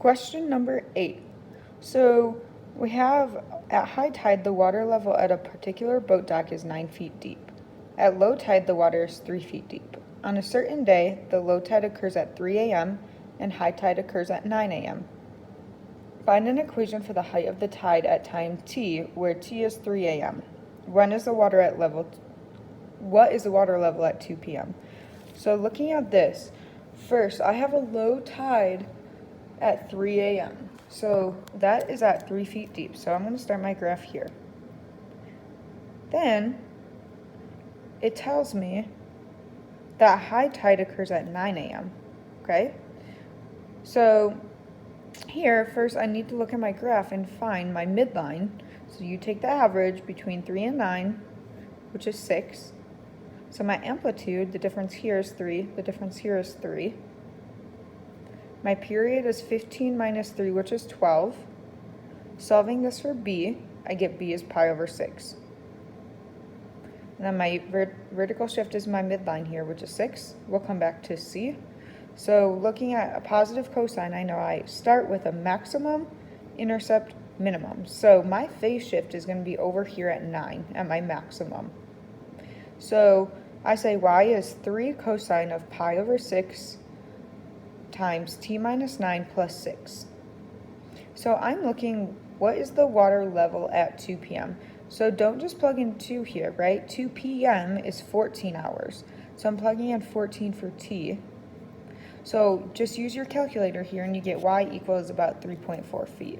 Question number 8. So we have at high tide, the water level at a particular boat dock is 9 feet deep. At low tide, the water is 3 feet deep. On a certain day, the low tide occurs at 3 a.m. and high tide occurs at 9 a.m. Find an equation for the height of the tide at time t, where t is 3 a.m. What is the water level at 2 p.m.? So looking at this, first I have a low tide at 3 a.m. So that is at 3 feet deep. So I'm going to start my graph here. Then it tells me that high tide occurs at 9 a.m. Okay? So here, first I need to look at my graph and find my midline. So you take the average between 3 and 9, which is 6. So my amplitude, the difference here is 3, the difference here is 3. My period is 15 minus 3, which is 12. Solving this for b, I get b is pi over 6. And then my vertical shift is my midline here, which is 6. We'll come back to c. So looking at a positive cosine, I know I start with a maximum, intercept, minimum. So my phase shift is going to be over here at 9, at my maximum. So I say y is 3 cosine of pi over 6 times t minus 9 plus 6. So I'm looking, what is the water level at 2 p.m.? So don't just plug in 2 here, right? 2 p.m. is 14 hours. So I'm plugging in 14 for t. So just use your calculator here and you get y equals about 3.4 feet.